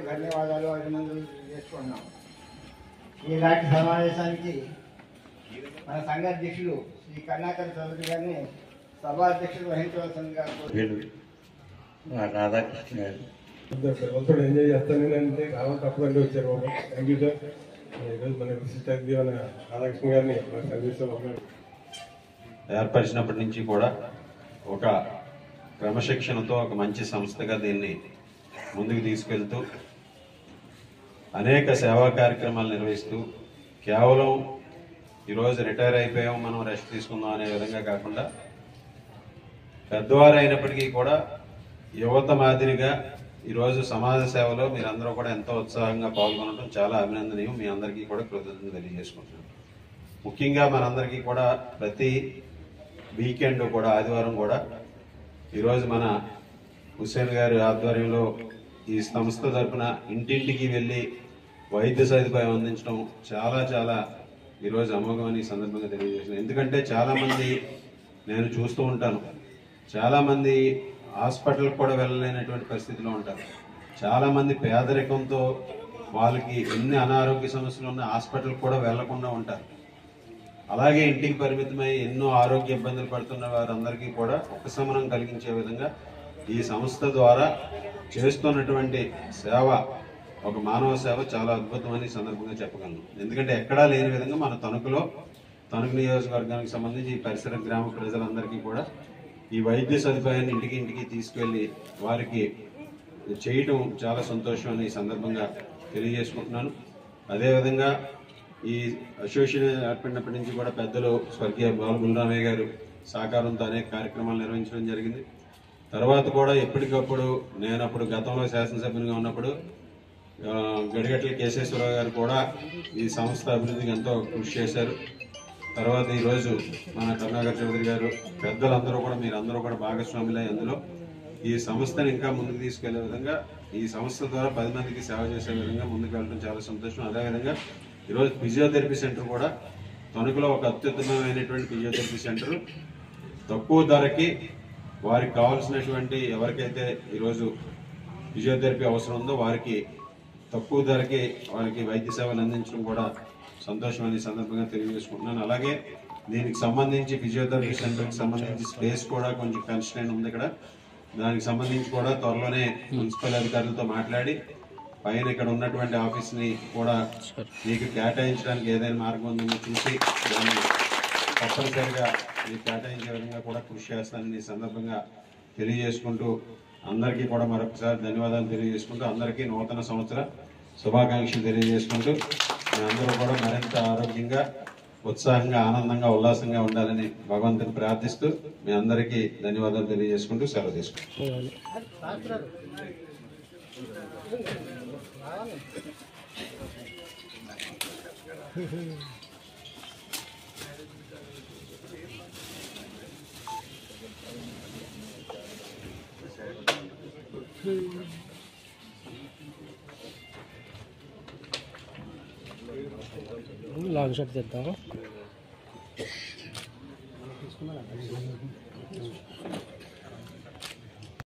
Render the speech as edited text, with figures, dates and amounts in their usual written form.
ధన్యవాదాలు అభినందనలు చేసుకుంటున్నాం. ఈనాటి సమావేశానికి మన సంఘ అధ్యక్షులు శ్రీ కర్ణాకర్ చౌదరి గారిని సభాధ్యక్షులు వహించవలసిందిగా రాధాకృష్ణ గారు ఎంజాయ్ చేస్తాను అంటే రావాలి తప్పదండి వచ్చారు బాబు. Thank you sir. ఈరోజు మన విశిష్ట అతిథి మన రాధాకృష్ణ గారిని మన సర్వీస్లో ఏర్పరిచినప్పటి నుంచి కూడా ఒక క్రమశిక్షణతో ఒక మంచి సంస్థగా దీన్ని ముందుకు తీసుకెళ్తూ అనేక సేవా కార్యక్రమాలు నిర్వహిస్తూ కేవలం ఈరోజు రిటైర్ అయిపోయాం మనం రెస్ట్ తీసుకుందాం అనే విధంగా కాకుండా పెద్దవారు అయినప్పటికీ కూడా యువత మాదిరిగా ఈరోజు సమాజ సేవలో మీరందరూ కూడా ఎంతో ఉత్సాహంగా పాల్గొనడం చాలా అభినందనీయం. మీ అందరికీ కూడా కృతజ్ఞతలు తెలియజేసుకుంటున్నాను. ముఖ్యంగా మనందరికీ కూడా ప్రతి వీకెండ్ కూడా ఆదివారం కూడా ఈరోజు మన హుస్సేన్ గారి ఆధ్వర్యంలో ఈ సంస్థ తరఫున ఇంటింటికి వెళ్ళి వైద్య సదుపాయం అందించడం చాలా చాలా ఈరోజు అమోఘమని ఈ సందర్భంగా తెలియజేస్తున్నాను. ఎందుకంటే చాలామంది నేను చూస్తూ ఉంటాను, చాలామంది హాస్పిటల్కి కూడా వెళ్ళలేనటువంటి పరిస్థితిలో ఉంటారు. చాలామంది పేదరికంతో వాళ్ళకి ఎన్ని అనారోగ్య సమస్యలు ఉన్నా హాస్పిటల్కి కూడా వెళ్లకుండా ఉంటారు. అలాగే ఇంటికి పరిమితమై ఎన్నో ఆరోగ్య ఇబ్బందులు పడుతున్న వారందరికీ కూడా ఉపశమనం కలిగించే విధంగా ఈ సంస్థ ద్వారా చేస్తున్నటువంటి సేవ, ఒక మానవ సేవ చాలా అద్భుతమని సందర్భంగా చెప్పగలను. ఎందుకంటే ఎక్కడా లేని విధంగా మన తణుకు నియోజకవర్గానికి సంబంధించి ఈ పరిసర గ్రామ ప్రజలందరికీ కూడా ఈ వైద్య సదుపాయాన్ని ఇంటికి తీసుకెళ్లి వారికి చేయటం చాలా సంతోషం అని ఈ సందర్భంగా తెలియజేసుకుంటున్నాను. అదేవిధంగా ఈ అసోసియేషన్ ఏర్పడినప్పటి నుంచి కూడా పెద్దలు స్వర్గీయ బాలగుండరామయ్య గారు సహకారంతో అనేక కార్యక్రమాలు నిర్వహించడం జరిగింది. తర్వాత కూడా ఎప్పటికప్పుడు నేను అప్పుడు గతంలో శాసనసభ్యునిగా ఉన్నప్పుడు గడిగట్ల కేశేశ్వరరావు గారు కూడా ఈ సంస్థ అభివృద్ధికి ఎంతో కృషి చేశారు. తర్వాత ఈరోజు మన కరుణాకర్ చౌదరి గారు, పెద్దలందరూ కూడా మీరందరూ కూడా భాగస్వాములై అందులో ఈ సంస్థను ఇంకా ముందుకు తీసుకెళ్లే విధంగా, ఈ సంస్థ ద్వారా 10 మందికి సేవ చేసే విధంగా ముందుకు వెళ్ళడం చాలా సంతోషం. అదేవిధంగా ఈరోజు ఫిజియోథెరపీ సెంటర్ కూడా తణుకులో ఒక అత్యుత్తమమైనటువంటి ఫిజియోథెరపీ సెంటర్, తక్కువ ధరకి వారికి కావాల్సినటువంటి ఎవరికైతే ఈరోజు ఫిజియోథెరపీ అవసరం ఉందో వారికి తక్కువ ధరకి వారికి వైద్య సేవలు అందించడం కూడా సంతోషం అనే సందర్భంగా తెలియజేసుకుంటున్నాను. అలాగే దీనికి సంబంధించి ఫిజియోథెరపీ సెంటర్కి సంబంధించి స్పేస్ కూడా కొంచెం కన్స్ట్రైన్ ఉంది ఇక్కడ. దానికి సంబంధించి కూడా త్వరలోనే మున్సిపల్ అధికారులతో మాట్లాడి పైన ఇక్కడ ఉన్నటువంటి ఆఫీస్ని కూడా మీకు కేటాయించడానికి ఏదైనా మార్గం ఉందని చూసి దాన్ని తప్పనిసరిగా మీకు కేటాయించే విధంగా కూడా కృషి చేస్తానని ఈ సందర్భంగా తెలియజేసుకుంటూ అందరికీ కూడా మరొకసారి ధన్యవాదాలు తెలియజేసుకుంటూ అందరికీ నూతన సంవత్సర శుభాకాంక్షలు తెలియజేసుకుంటూ మీ అందరూ కూడా మరింత ఆరోగ్యంగా, ఉత్సాహంగా, ఆనందంగా, ఉల్లాసంగా ఉండాలని భగవంతుని ప్రార్థిస్తూ మీ అందరికీ ధన్యవాదాలు తెలియజేసుకుంటూ సెలవు తీసుకుంటాం. లాంగ్ షాట్ చేద్దాం.